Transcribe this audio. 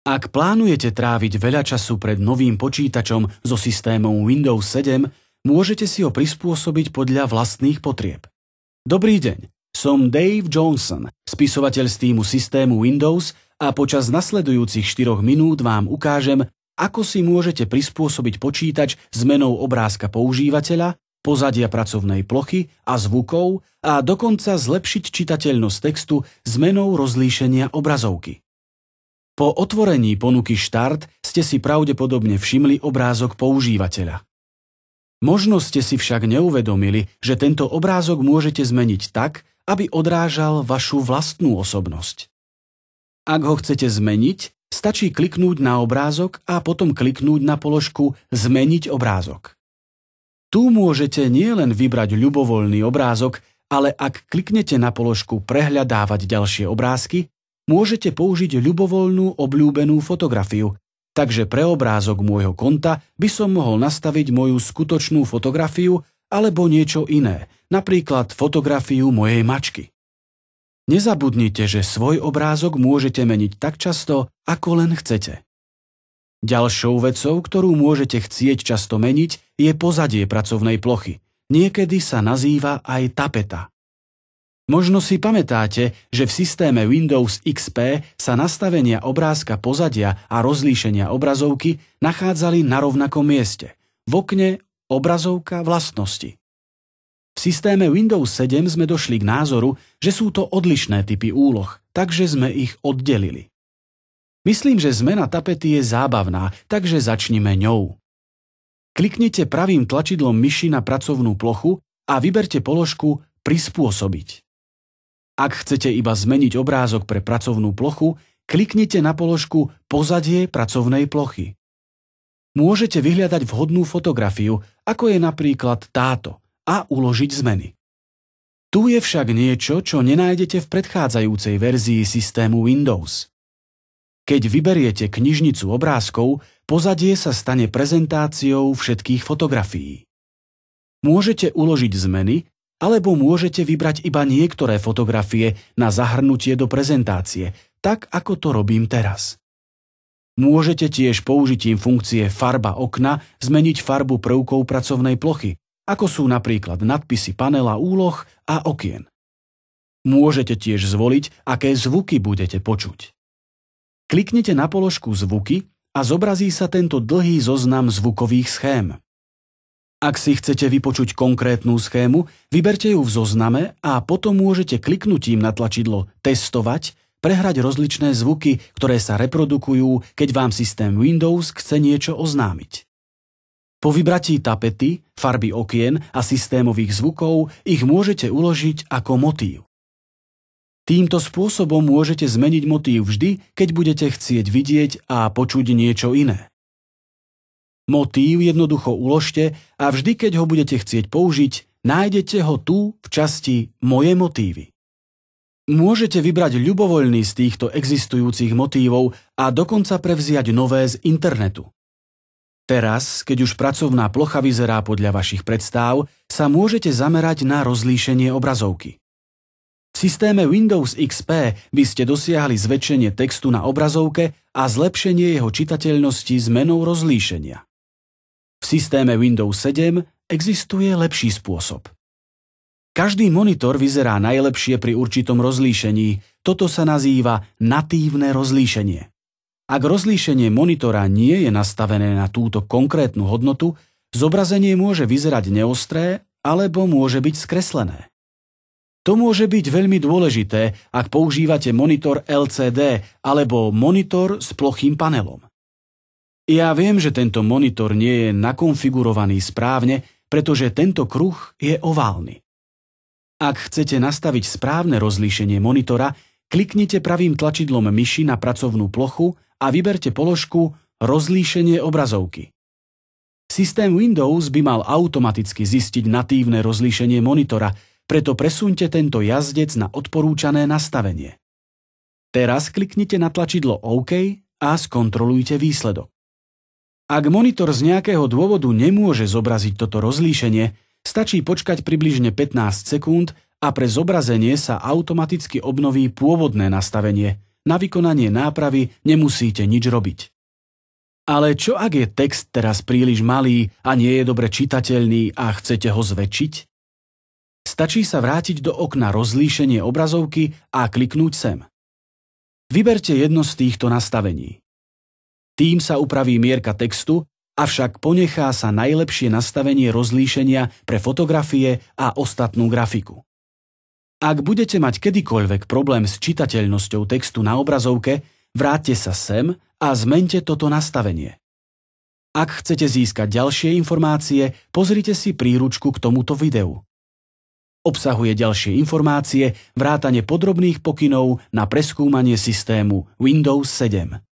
Ak plánujete tráviť veľa času pred novým počítačom so systémom Windows 7, môžete si ho prispôsobiť podľa vlastných potrieb. Dobrý deň, som Dave Johnson, spisovateľ z týmu systému Windows a počas nasledujúcich 4 minút vám ukážem, ako si môžete prispôsobiť počítač zmenou obrázka používateľa, pozadia pracovnej plochy a zvukov a dokonca zlepšiť čitateľnosť textu zmenou rozlíšenia obrazovky. Po otvorení ponuky Štart ste si pravdepodobne všimli obrázok používateľa. Možno ste si však neuvedomili, že tento obrázok môžete zmeniť tak, aby odrážal vašu vlastnú osobnosť. Ak ho chcete zmeniť, stačí kliknúť na obrázok a potom kliknúť na položku Zmeniť obrázok. Tu môžete nielen vybrať ľubovoľný obrázok, ale ak kliknete na položku Prehľadávať ďalšie obrázky, môžete použiť ľubovoľnú obľúbenú fotografiu, takže pre obrázok môjho konta by som mohol nastaviť moju skutočnú fotografiu alebo niečo iné, napríklad fotografiu mojej mačky. Nezabudnite, že svoj obrázok môžete meniť tak často, ako len chcete. Ďalšou vecou, ktorú môžete chcieť často meniť, je pozadie pracovnej plochy. Niekedy sa nazýva aj tapeta. Možno si pamätáte, že v systéme Windows XP sa nastavenia obrázka pozadia a rozlíšenia obrazovky nachádzali na rovnakom mieste, v okne Obrazovka vlastnosti. V systéme Windows 7 sme došli k názoru, že sú to odlišné typy úloh, takže sme ich oddelili. Myslím, že zmena tapety je zábavná, takže začnime ňou. Kliknite pravým tlačidlom myši na pracovnú plochu a vyberte položku Prispôsobiť. Ak chcete iba zmeniť obrázok pre pracovnú plochu, kliknite na položku Pozadie pracovnej plochy. Môžete vyhľadať vhodnú fotografiu, ako je napríklad táto, a uložiť zmeny. Tu je však niečo, čo nenájdete v predchádzajúcej verzii systému Windows. Keď vyberiete knižnicu obrázkov, pozadie sa stane prezentáciou všetkých fotografií. Môžete uložiť zmeny, alebo môžete vybrať iba niektoré fotografie na zahrnutie do prezentácie, tak ako to robím teraz. Môžete tiež použitím funkcie Farba okna zmeniť farbu prvkov pracovnej plochy, ako sú napríklad nadpisy panela úloh a okien. Môžete tiež zvoliť, aké zvuky budete počuť. Kliknite na položku Zvuky a zobrazí sa tento dlhý zoznam zvukových schém. Ak si chcete vypočuť konkrétnu schému, vyberte ju v zozname a potom môžete kliknutím na tlačidlo Testovať prehrať rozličné zvuky, ktoré sa reprodukujú, keď vám systém Windows chce niečo oznámiť. Po vybratí tapety, farby okien a systémových zvukov ich môžete uložiť ako motív. Týmto spôsobom môžete zmeniť motív vždy, keď budete chcieť vidieť a počuť niečo iné. Motív jednoducho uložte a vždy, keď ho budete chcieť použiť, nájdete ho tu v časti Moje motívy. Môžete vybrať ľubovoľný z týchto existujúcich motívov a dokonca prevziať nové z internetu. Teraz, keď už pracovná plocha vyzerá podľa vašich predstáv, sa môžete zamerať na rozlíšenie obrazovky. V systéme Windows XP by ste dosiahli zväčšenie textu na obrazovke a zlepšenie jeho čitateľnosti zmenou rozlíšenia. V systéme Windows 7 existuje lepší spôsob. Každý monitor vyzerá najlepšie pri určitom rozlíšení. Toto sa nazýva natívne rozlíšenie. Ak rozlíšenie monitora nie je nastavené na túto konkrétnu hodnotu, zobrazenie môže vyzerať neostré alebo môže byť skreslené. To môže byť veľmi dôležité, ak používate monitor LCD alebo monitor s plochým panelom. Ja viem, že tento monitor nie je nakonfigurovaný správne, pretože tento kruh je oválny. Ak chcete nastaviť správne rozlíšenie monitora, kliknite pravým tlačidlom myši na pracovnú plochu a vyberte položku Rozlíšenie obrazovky. Systém Windows by mal automaticky zistiť natívne rozlíšenie monitora, preto presuňte tento jazdec na odporúčané nastavenie. Teraz kliknite na tlačidlo OK a skontrolujte výsledok. Ak monitor z nejakého dôvodu nemôže zobraziť toto rozlíšenie, stačí počkať približne 15 sekúnd a pre zobrazenie sa automaticky obnoví pôvodné nastavenie, Na vykonanie nápravy nemusíte nič robiť. Ale čo ak je text teraz príliš malý a nie je dobre čitateľný a chcete ho zväčšiť? Stačí sa vrátiť do okna rozlíšenie obrazovky a kliknúť sem. Vyberte jedno z týchto nastavení. Tým sa upraví mierka textu, avšak ponechá sa najlepšie nastavenie rozlíšenia pre fotografie a ostatnú grafiku. Ak budete mať kedykoľvek problém s čitateľnosťou textu na obrazovke, vráťte sa sem a zmeňte toto nastavenie. Ak chcete získať ďalšie informácie, pozrite si príručku k tomuto videu. Obsahuje ďalšie informácie, vrátane podrobných pokynov na preskúmanie systému Windows 7.